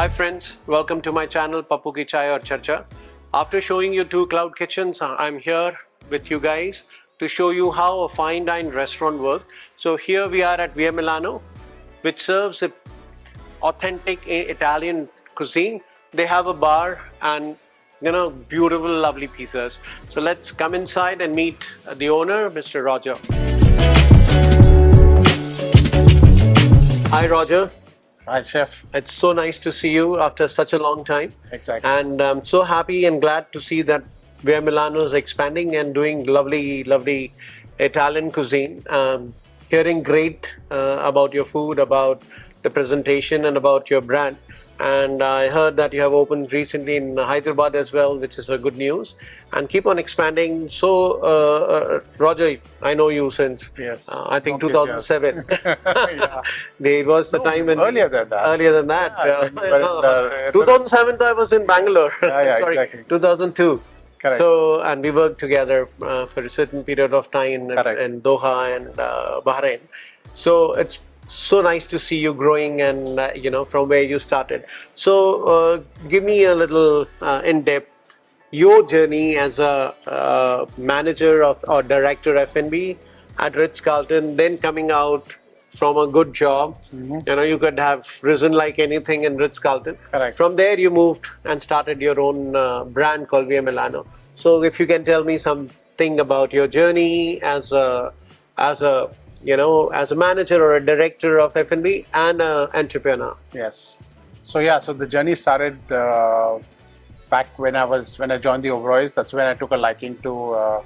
Hi friends, welcome to my channel Papu Ki Chai or Charcha. After showing you two cloud kitchens, I'm here with you guys to show you how a fine dine restaurant works. So here we are at Via Milano, which serves authentic Italian cuisine. They have a bar and beautiful, lovely pizzas. So let's come inside and meet the owner, Mr. Roger. Hi, Roger. Hi, Chef. It's so nice to see you after such a long time. Exactly. And I'm so happy and glad to see that Via Milano is expanding and doing lovely, lovely Italian cuisine. Hearing great about your food, about the presentation and about your brand. And I heard that you have opened recently in Hyderabad as well, which is a good news. And keep on expanding. So, Roger, I know you since I think 2007. Yeah. It was the time when earlier than that. Earlier than that. Yeah, 2007, I was in Bangalore. Yeah, Sorry, exactly. 2002. Correct. So, and we worked together for a certain period of time in Doha and Bahrain. So it's so nice to see you growing and from where you started. So give me a little in-depth your journey as a manager or director F&B at Ritz-Carlton, then coming out from a good job. You could have risen like anything in Ritz-Carlton. Correct. From there you moved and started your own brand called Via Milano. So if you can tell me something about your journey as a manager or a director of F&B and an entrepreneur. Yes. So the journey started back when I joined the Oberoi's. That's when I took a liking to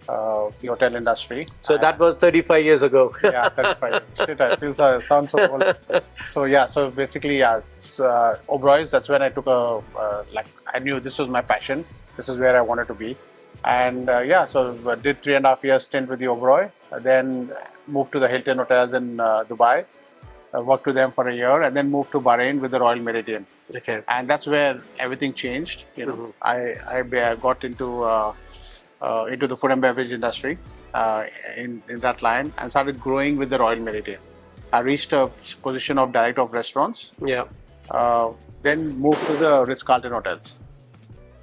the hotel industry. So that was 35 years ago. Yeah, 35 years. Shit, I feel sounds so old. So basically, Oberoi's, that's when I took I knew this was my passion. This is where I wanted to be. And so I did 3.5 years stint with the Oberoi, then moved to the Hilton hotels in Dubai, worked with them for a year, and then moved to Bahrain with the Royal Meridian. Okay. And that's where everything changed. I got into the food and beverage industry in that line and started growing with the Royal Meridian. I reached a position of director of restaurants. Yeah. Then moved to the Ritz-Carlton hotels.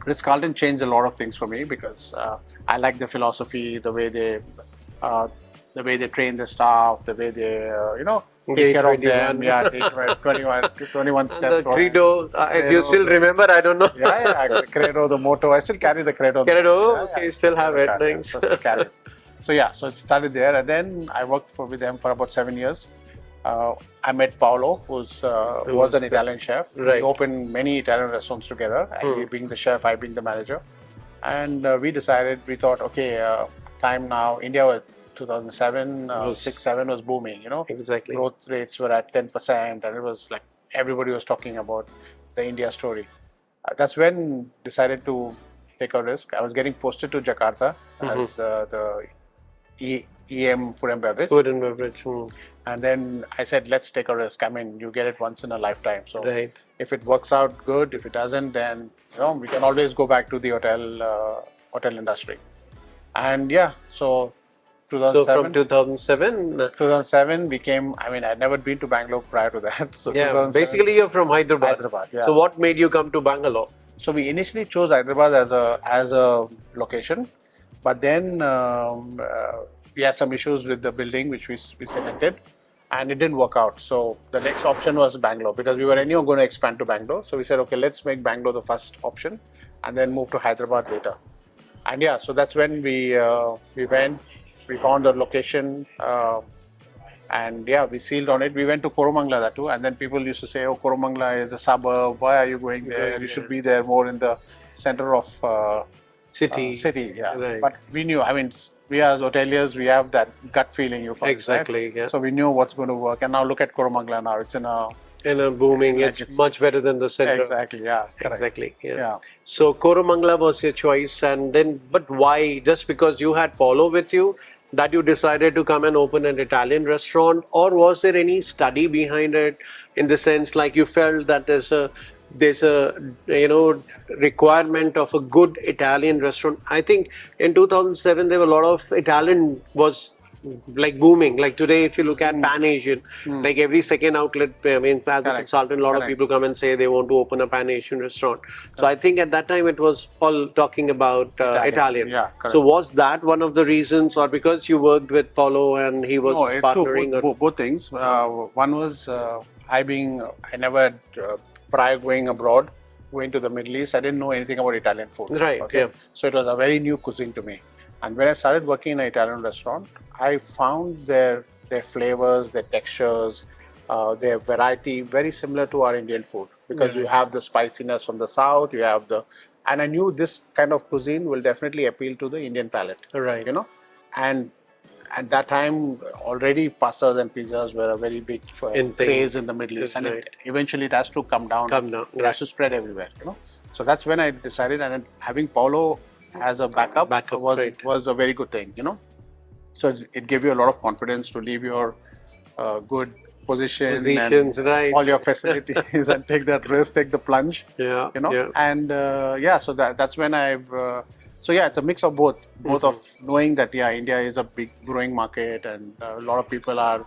Ritz-Carlton changed a lot of things for me because I like the philosophy, the way they train the staff, the way they take care of them. Yeah, take 21 steps. And the credo, if you still remember, I don't know. Yeah, the credo, the motto. I still carry the credo. Okay, still have it. Thanks. Carry it. So it started there, and then I worked with them for about 7 years. I met Paolo, who was an Italian chef. Right. We opened many Italian restaurants together, he being the chef, I being the manager. And we thought, okay, time now. India was 2007, 6-7 was booming, Exactly. Growth rates were at 10%, and it was like everybody was talking about the India story. That's when decided to take a risk. I was getting posted to Jakarta as the EM food and beverage. Food and beverage. And then I said, let's take a risk. I mean, you get it once in a lifetime. So if it works out, good. If it doesn't, then we can always go back to the hotel industry. And so 2007. So from 2007 became, I'd never been to Bangalore prior to that. So basically you're from Hyderabad. Yeah. So what made you come to Bangalore? So we initially chose Hyderabad as a location, but then we had some issues with the building which we selected, and it didn't work out. So the next option was Bangalore, because we were anyway going to expand to Bangalore. So we said, okay, let's make Bangalore the first option and then move to Hyderabad later. And so that's when we went, we found the location, and we sealed on it. We went to Koromangala that too, and then people used to say, oh, Koromangala is a suburb, why are you going there? You should be there more in the center of city. Right. But we knew, we as hoteliers, we have that gut feeling. Exactly. Right? Yeah. So we knew what's going to work. And now look at Koromangala now. It's in a booming. It's much better than the center. Exactly. Yeah. Correct. Exactly. Yeah. So Koromangala was your choice, and then but why? Just because you had Paulo with you that you decided to come and open an Italian restaurant, or was there any study behind it? In the sense, like you felt that there's a requirement of a good Italian restaurant. I think in 2007 there were a lot of Italian was like booming. Like today, if you look at Pan Asian, like every second outlet, I mean, as a Correct. consultant, a lot of Correct. people come and say they want to open a Pan Asian restaurant. So I think at that time it was all talking about Italian. Yeah, correct. So was that one of the reasons, or because you worked with Paulo and he was No, partnering? both things. One was I never had, prior going abroad, going to the Middle East, I didn't know anything about Italian food. Right, yeah. So it was a very new cuisine to me. And when I started working in an Italian restaurant, I found their flavors, their textures, their variety very similar to our Indian food, because you have the spiciness from the south, and I knew this kind of cuisine will definitely appeal to the Indian palate. Right. You know, and at that time already pastas and pizzas were a very big craze in the Middle East, and eventually it has to come down. It has to spread everywhere. You know, so that's when I decided, and having Paulo as a backup was a very good thing. You know, so it gave you a lot of confidence to leave your good positions and all your facilities and take that risk, take the plunge. Yeah, you know, and so that's when I've. So yeah, it's a mix of both of knowing that India is a big growing market, and a lot of people are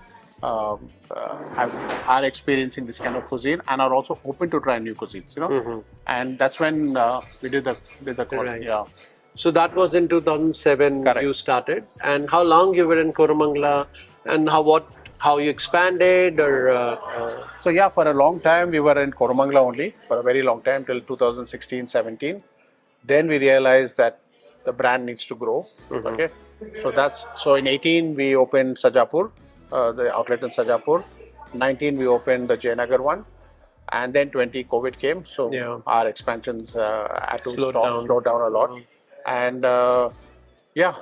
experiencing this kind of cuisine and are also open to try new cuisines. You know, and that's when we did the course. Yeah. So that was in 2007. Correct. You started, and how long you were in Koramangala, and how you expanded, or So yeah, for a long time we were in Koramangala only, for a very long time, till 2016-17. Then we realized that the brand needs to grow. Okay, so in 18 we opened Sajapur, the outlet in Sajapur. 19 we opened the Jayanagar one, and then 20 COVID came, so our expansions had to slow down a lot. And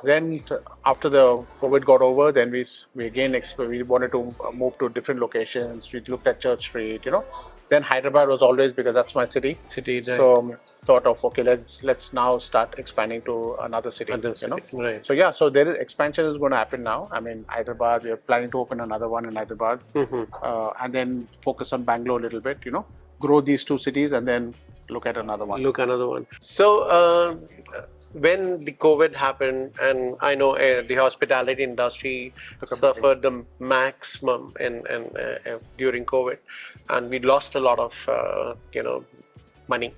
then after the COVID got over, then we again we wanted to move to different locations. We looked at Church Street, you know. Then Hyderabad was always, because that's my city. So thought of, okay, let's now start expanding to another city. You know. Right. So yeah, so there is expansion is going to happen now. I mean, Hyderabad, we are planning to open another one in Hyderabad, and then focus on Bangalore a little bit. You know, grow these two cities and then look at another one. So when the COVID happened, and I know the hospitality industry suffered the maximum during COVID, and we lost a lot of money.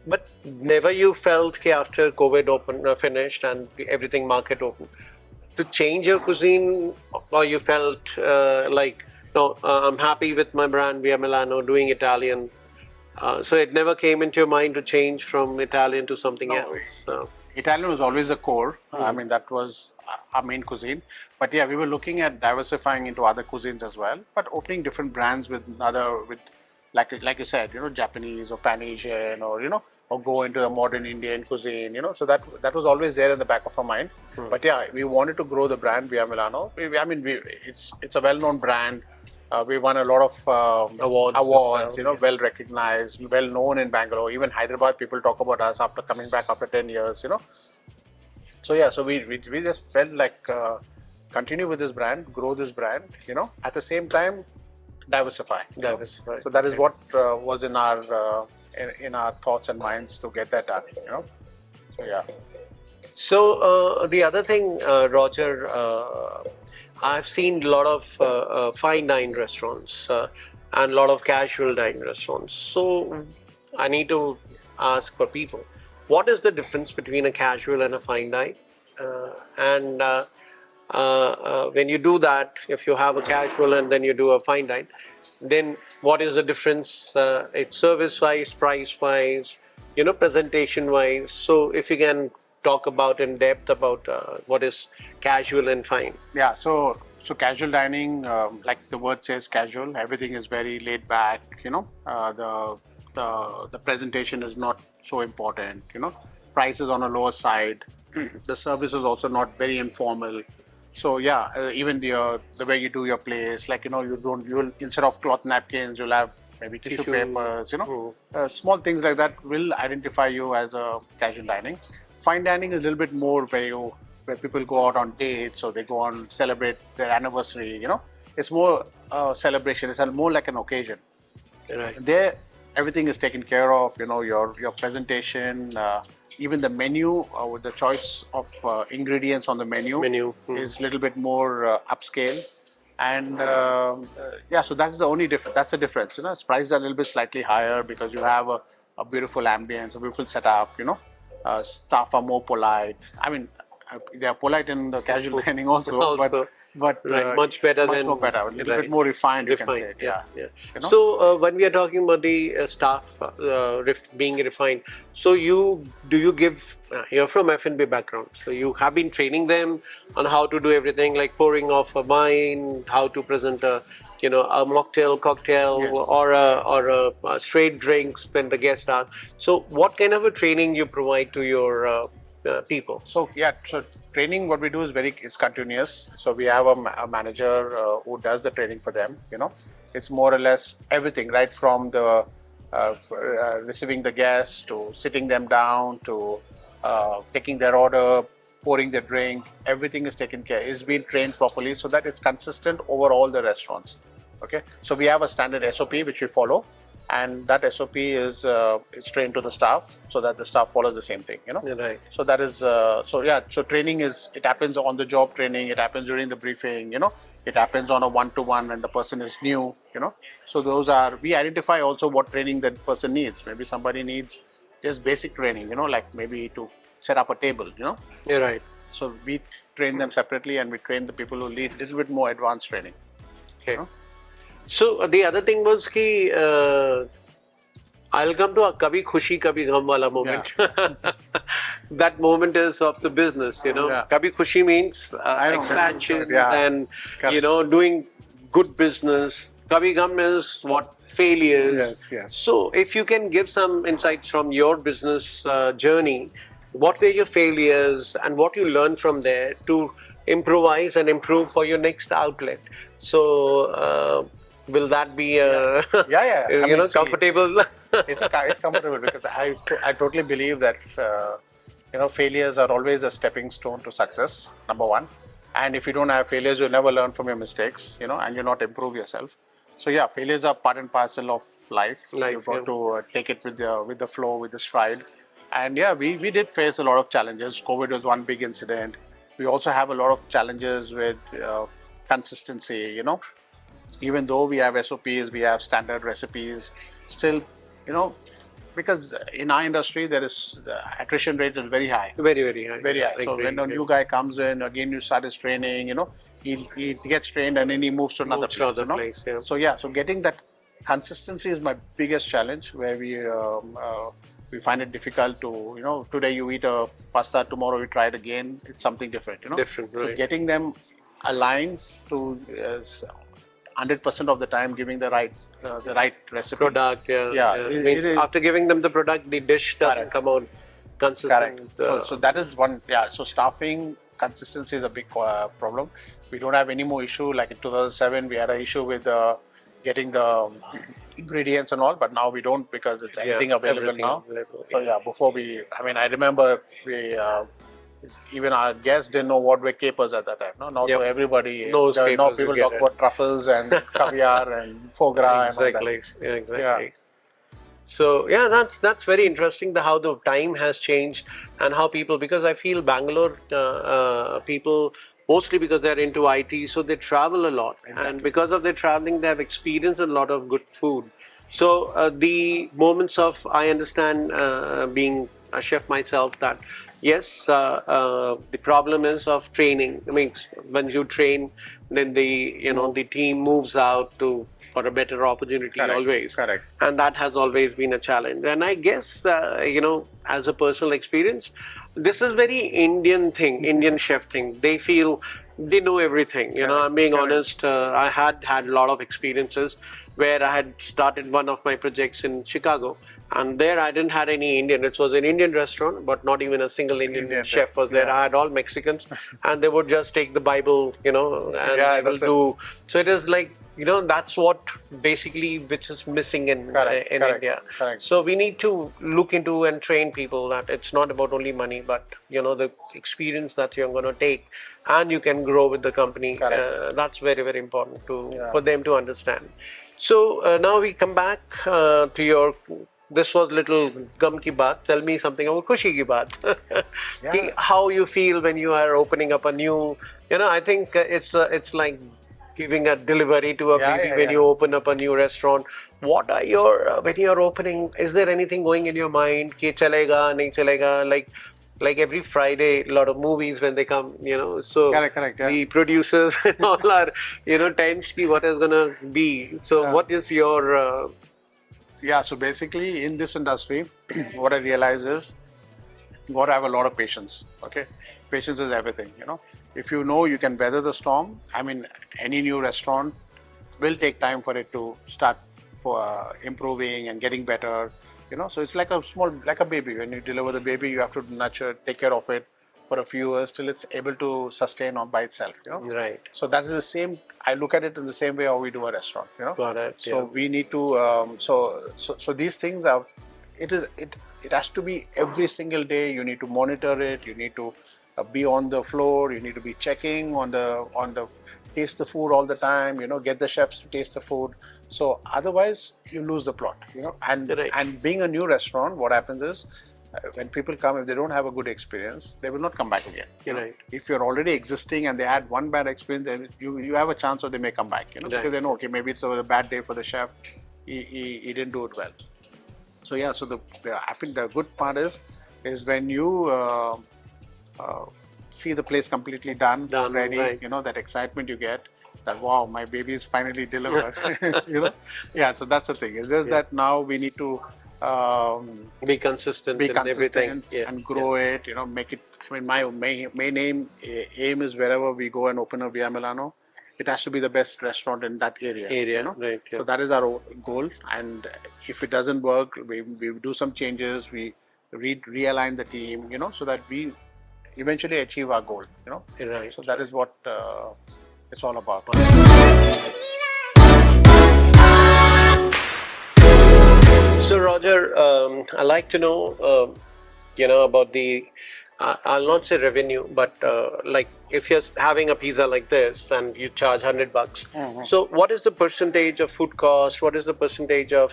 But never you felt that after COVID finished and everything market open, to change your cuisine, or you felt like, no, I'm happy with my brand Via Milano doing Italian. So it never came into your mind to change from Italian to something else? Italian was always a core. I mean, that was our main cuisine. But yeah, we were looking at diversifying into other cuisines as well, but opening different brands with like you said, you know, Japanese or Pan Asian, or or go into the modern Indian cuisine, you know. So that was always there in the back of our mind. But yeah, we wanted to grow the brand Via Milano. It's a well-known brand. We won a lot of awards, you know, well recognized, well known in Bangalore. Even Hyderabad, people talk about us after coming back after 10 years, you know. So yeah, so we just felt like continue with this brand, grow this brand, you know, at the same time diversify. So that is what was in our thoughts and minds to get that done, you know. So yeah. So the other thing, Roger, I've seen a lot of fine dine restaurants and a lot of casual dine restaurants. So I need to ask for people, what is the difference between a casual and a fine dine? And when you do that, if you have a casual and then you do a fine dine, then what is the difference? It's service-wise, price-wise, you know, presentation-wise. So if you can talk about in depth about what is casual and fine. Yeah, so casual dining, like the word says, casual. Everything is very laid back. You know, the presentation is not so important. You know, price is on a lower side. The service is also not very informal. So yeah, even the way you do your place, like, you know, you'll instead of cloth napkins, you'll have maybe tissue papers. You know, small things like that will identify you as a casual dining. Fine dining is a little bit more where people go out on dates, or they go on celebrate their anniversary. You know, it's more celebration. It's more like an occasion. Right. There, everything is taken care of. You know, your presentation, even the menu, with the choice of ingredients on the menu, is a little bit more upscale. And yeah, so that's the only difference. That's the difference. You know, its prices are a little bit slightly higher because you have a beautiful ambience, a beautiful setup. You know, staff are more polite. I mean, they are polite in the casual dining also, but right, much better much than more better, a little bit more refined. You can say, yeah. You know? So when we are talking about the staff being refined, so do you give? You're from F&B background, so you have been training them on how to do everything, like pouring off a wine, how to present a a mocktail, cocktail, Yes. or a straight drinks when the guests are. So what kind of a training you provide to your people? So yeah, so training, what we do is continuous. So we have a manager who does the training for them. You know, it's more or less everything, right from the receiving the guests to sitting them down to taking their order, pouring their drink. Everything is taken care. It's been trained properly so that it's consistent over all the restaurants. Okay, so we have a standard SOP which we follow, and that SOP is trained to the staff so that the staff follows the same thing. You know, Right. so that is so yeah. So training it happens on the job training. It happens during the briefing. You know, it happens on a one-to-one when the person is new. You know, so we identify also what training that person needs. Maybe somebody needs just basic training. You know, like maybe to set up a table. You know, You're right. so we train them separately, and we train the people who need a little bit more advanced training. Okay. So the other thing was ki I'll come to a kabhi khushi kabhi gham wala moment. That moment is of the business, you know. Kabhi khushi means expansion and doing good business. Kabhi gham is what failures. Yes. So if you can give some insights from your business journey, what were your failures and what you learned from there to improvise and improve for your next outlet? So will that be comfortable? It's comfortable because I totally believe that failures are always a stepping stone to success. Number one, and if you don't have failures, you'll never learn from your mistakes. You know, and you'll not improve yourself. So yeah, failures are part and parcel of life. You've got to take it with the flow, with the stride. And yeah, we did face a lot of challenges. COVID was one big incident. We also have a lot of challenges with consistency. You know, even though we have SOPs, we have standard recipes, still, you know, because in our industry there is the attrition rate is very high. Very high. Very high. So when a new guy comes in, again you start his training, you know, he gets trained and then he moves to another place. So yeah, so getting that consistency is my biggest challenge, where we find it difficult to, you know, today you eat a pasta, tomorrow you try it again, it's something different, you know. Different, right. So getting them aligned to 100% of the time giving the right recipe. Product, means after giving them the product, the dish doesn't come out consistent. So that is one, so staffing consistency is a big problem. We don't have any more issue. Like in 2007, we had an issue with getting the ingredients and all, but now we don't, because it's everything available now. So yeah, before I remember even our guests didn't know what were capers at that time. No, now to everybody knows. Now people talk about truffles and caviar and foie gras and all that. Exactly. Yeah. So yeah, that's very interesting. How the time has changed and how people, because I feel Bangalore people, mostly because they're into IT, so they travel a lot, and because of their traveling, they have experienced a lot of good food. So the moments of, I understand, being a chef myself, that yes, the problem is of training. I mean, when you train, then the team moves out for a better opportunity. Always. Correct. And that has always been a challenge. And I guess as a personal experience, this is very Indian thing, Indian chef thing. They feel they know everything. I'm being honest. I had a lot of experiences where I had started one of my projects in Chicago. And there I didn't have any Indian. It was an Indian restaurant, but not even a single Indian chef was there. I had all Mexicans, and they would just take the Bible, and they will do. So it is like, that's what basically which is missing in India. Correct. So we need to look into and train people that it's not about only money, but the experience that you're going to take, and you can grow with the company. That's very, very important for them to understand. So now we come back to your this was little gum ki baat. Tell me something about khushi ki baat. Yeah. How you feel when you are opening up a new, I think it's like giving a delivery to a baby when you open up a new restaurant. What are your, when you are opening, is there anything going in your mind? Ki chalega, nahi chalega? Like every Friday, a lot of movies when they come, so Correct, yeah. the producers and all are, tense ki what is gonna be. So what is your... Yeah, so basically in this industry, what I realize is you got to have a lot of patience. Okay, patience is everything. If you know you can weather the storm. I mean, any new restaurant will take time for it to start for improving and getting better. So it's like like a baby. When you deliver the baby, you have to nurture, take care of it for a few years till it's able to sustain on by itself. Right. So that is the same. I look at it in the same way how we do a restaurant. Got it. So we need to. So these things are. It has to be every single day. You need to monitor it. You need to be on the floor. You need to be checking on the taste the food all the time. Get the chefs to taste the food. So otherwise you lose the plot. And being a new restaurant, what happens is when people come, if they don't have a good experience, they will not come back again. Right. If you're already existing and they had one bad experience, then you have a chance or they may come back. Because they know, okay, maybe it's a bad day for the chef. He didn't do it well. So yeah, so the good part is when you see the place completely done, ready, right. That excitement you get, that wow, my baby is finally delivered. Yeah, so that's the thing. It's just that now we need to be consistent in everything. And grow it, make it. I mean, my main aim is wherever we go and open a Via Milano, it has to be the best restaurant in that area. Right. So that is our goal. And if it doesn't work, we do some changes. We realign the team, so that we eventually achieve our goal. Right. So that is what it's all about. So Roger, I'd like to know, about the, I'll not say revenue, but like if you're having a pizza like this and you charge $100, so what is the percentage of food cost? What is the percentage of,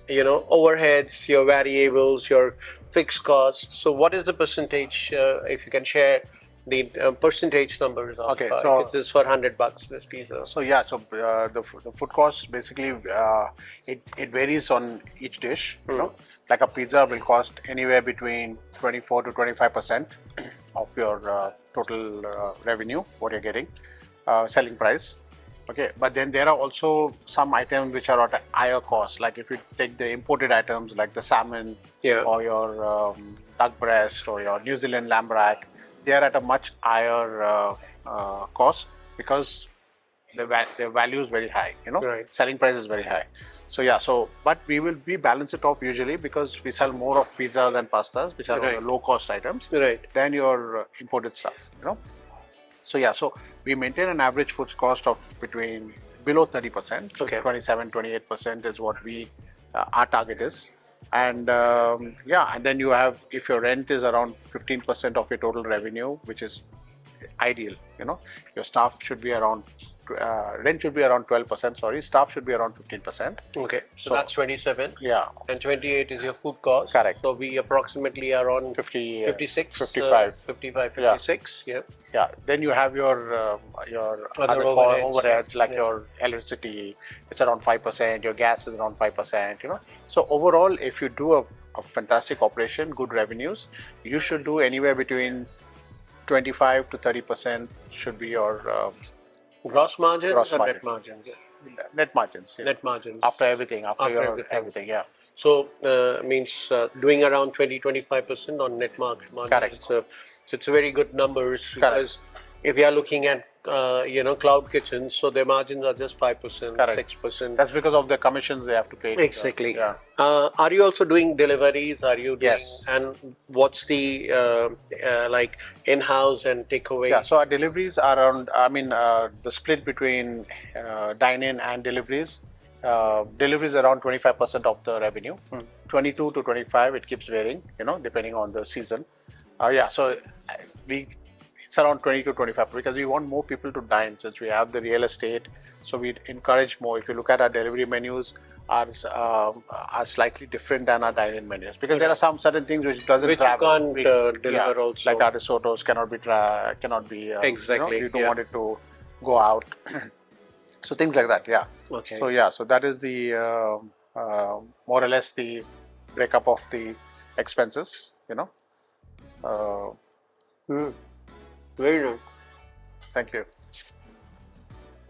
overheads, your variables, your fixed costs? So what is the percentage, if you can share the percentage numbers of so if it is for $100 this pizza? So yeah, so the food cost basically it varies on each dish. Like a pizza will cost anywhere between 24 to 25% of your total revenue, what you're getting, selling price. Okay, but then there are also some items which are at a higher cost. Like if you take the imported items like the salmon or your duck breast or your New Zealand lamb rack, they are at a much higher cost because the value is very high, Right. Selling price is very high. So yeah, but we will balance it off usually because we sell more of pizzas and pastas, which are low cost items, than your imported stuff, So yeah, so we maintain an average food cost of below 30%, 27-28% is what our target is. And and then you have, if your rent is around 15% of your total revenue, which is ideal, your staff should be around, rent should be around 12%, sorry, staff should be around 15%. Okay, so that's 27. Yeah. And 28 is your food cost. Correct. So we approximately are on 56, 56. Yeah. Yeah. Then you have your other overheads like your electricity, it's around 5%, your gas is around 5%, So overall, if you do a fantastic operation, good revenues, you should do anywhere between 25 to 30% should be your gross margins or margin. net margins? Net margins. Net margins. After everything, everything, yeah. So means doing around 20-25% on net margin. Correct. So it's a very good numbers because if you are looking at cloud kitchens, so their margins are just 5%, 6%. That's because of the commissions they have to pay. Exactly. Yeah. Are you also doing deliveries? Are you doing, yes. And what's the like in-house and takeaway? Yeah. So our deliveries are around. I mean, the split between dine-in and deliveries. Deliveries around 25% of the revenue. 22 to 25. It keeps varying, depending on the season. So it's around 20 to 25 because we want more people to dine since we have the real estate. So we encourage more. If you look at our delivery menus, are slightly different than our dine-in menus, because there are some certain things which doesn't Which travel. you can't deliver also. Like our risottos cannot be Exactly. you don't want it to go out. So things like that, yeah. Okay. So that is the more or less the breakup of the expenses. Very nice. Thank you.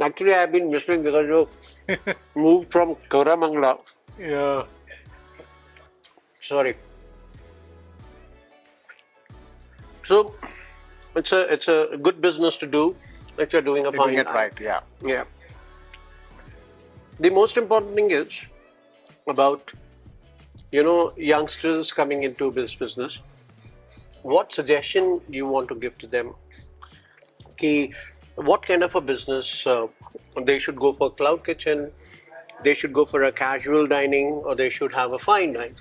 Actually, I've been missing because you moved from Koramangala. Yeah. Sorry. So it's a good business to do if you're doing a You're doing fine it dine. right, yeah. Yeah. The most important thing is about youngsters coming into this business. What suggestion you want to give to them? What kind of a business they should go for? Cloud kitchen, they should go for a casual dining, or they should have a fine dine.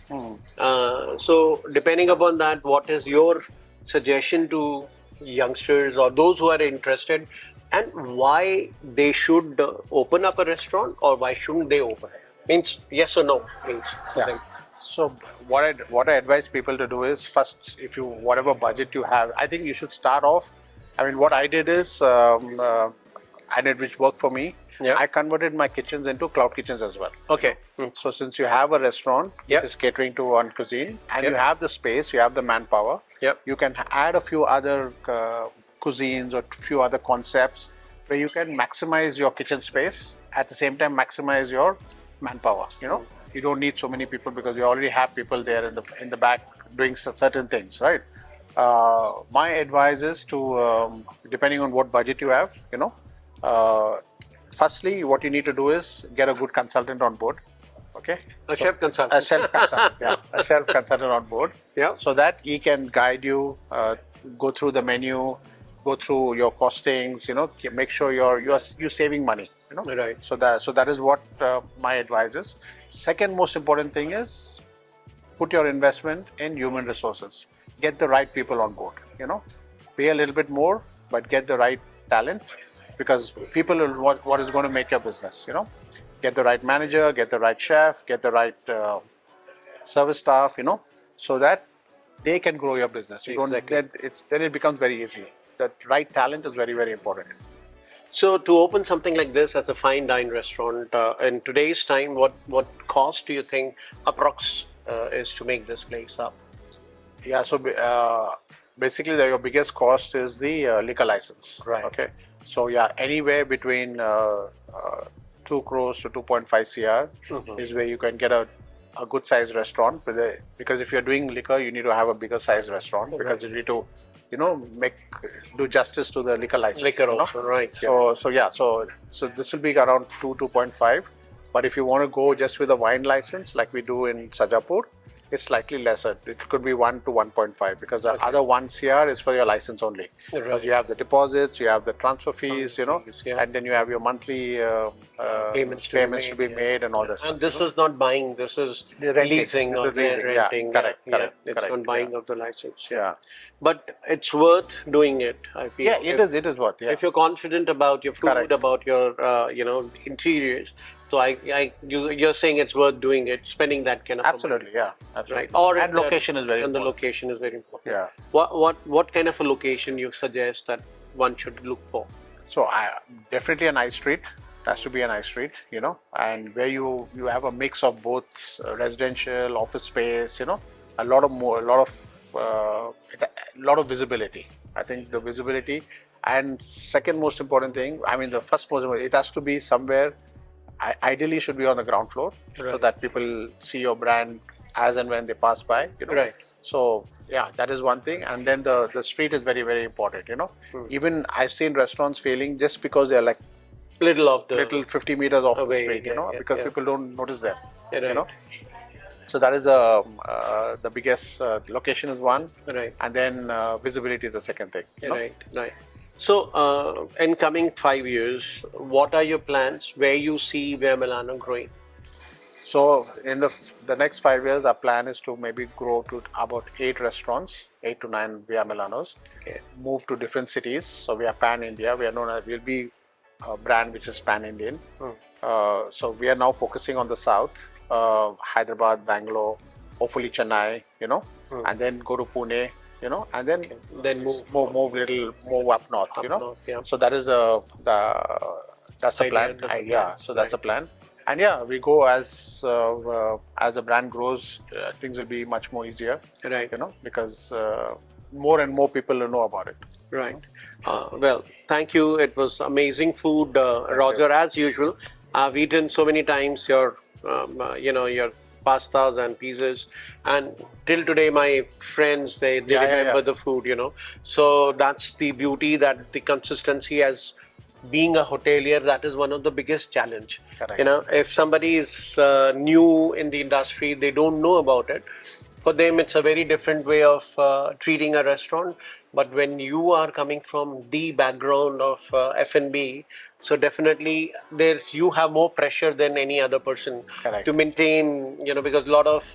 So depending upon that, what is your suggestion to youngsters or those who are interested, and why they should open up a restaurant, or why shouldn't they open? Means yes or no means to them. So what I advise people to do is, first, if you whatever budget you have, I think you should start off. I mean, what I did is, which worked for me. Yeah. I converted my kitchens into cloud kitchens as well. Okay. So since you have a restaurant Yep. which is catering to one cuisine, and Yep. you have the space, you have the manpower, Yep. you can add a few other cuisines or few other concepts where you can maximize your kitchen space, at the same time maximize your manpower. You don't need so many people because you already have people there in the back doing certain things, right? My advice is to, depending on what budget you have, firstly, what you need to do is get a good consultant on board. Okay. A chef consultant. A chef consultant, yeah. A chef consultant on board. Yeah. So that he can guide you, go through the menu, go through your costings, make sure you're saving money. Right. So that is what my advice is. Second most important thing is, put your investment in human resources. Get the right people on board. Pay a little bit more, but get the right talent, because people are what is going to make your business. Get the right manager, get the right chef, get the right service staff. So that they can grow your business. Exactly. Then it becomes very easy. The right talent is very, very important. So to open something like this as a fine dine restaurant in today's time, what cost do you think approx is to make this place up? Yeah, so basically your biggest cost is the liquor license. Right. Okay. So yeah, anywhere between 2 crores to 2.5 CR is where you can get a good sized restaurant because if you're doing liquor, you need to have a bigger sized restaurant, because you need to do justice to the liquor license. Liquor also, right? So this will be around 2.5. But if you want to go just with a wine license, like we do in Sajapur, it's slightly lesser. It could be 1 to 1.5, because the other 1 CR is for your license only. Right. Because you have the deposit, you have the transfer fees, yeah. and then you have your monthly payments to be made and all this. And this is not buying, this is Renting. leasing This or is leasing, yeah. renting. Correct. It's Correct, not buying yeah. of the license. Yeah. But it's worth doing it, I feel. Yeah, it is worth. Yeah. If you're confident about your food, Correct. about your interiors, so you're saying it's worth doing it, spending that kind of Absolutely, yeah. Absolutely. Right. And location is very important. And the important. location is very important. Yeah. What kind of a location you suggest that one should look for? So definitely a nice street. It has to be a nice street, and where you have a mix of both residential, office space, a lot of visibility. I think the visibility, and second most important thing, the first most important, it has to be somewhere, ideally should be on the ground floor, so that people see your brand as and when they pass by, Right. So yeah, that is one thing. And then the street is very, very important, Even I've seen restaurants failing just because they're like Little 50 meters off the away, street, because people don't notice them, Right. So that is the biggest, location is one, Right. and then visibility is the second thing. Right. So, in coming 5 years, what are your plans? Where you see Via Milano growing? So in the next 5 years, our plan is to maybe grow to about 8 restaurants, 8 to 9 Via Milanos. Okay. Move to different cities. So we are pan-India. We'll be a brand which is pan-Indian. So we are now focusing on the south, Hyderabad, Bangalore, hopefully Chennai, and then go to Pune, and then move up north, up north, yeah. So that is that's the plan. So that's the plan. And yeah, we go as the brand grows, things will be much more easier, Right. Because more and more people will know about it. Right. Well, thank you. It was amazing food, Roger, as usual. I've eaten so many times your your pastas and pizzas, and till today my friends they remember the food. So that's the beauty, that the consistency. As being a hotelier, that is one of the biggest challenge. Correct. If somebody is new in the industry, they don't know about it. For them, it's a very different way of treating a restaurant. But when you are coming from the background of F&B, so definitely you have more pressure than any other person. Correct. To maintain, because a lot of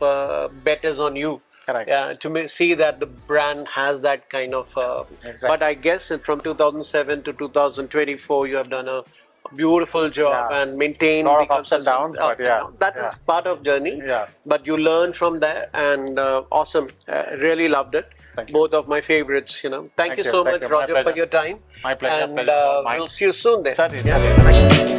bet is on you. Correct. To see that the brand has that kind of. Exactly. But I guess from 2007 to 2024, you have done a beautiful job and maintained a lot of ups and downs, but that is part of journey. Yeah. But you learn from there, and awesome. Really loved it. Thank you. Both of my favorites. Thank you so much, Roger, for your time. My pleasure. And Pleasure. we'll see you soon then. Certainly. Yeah.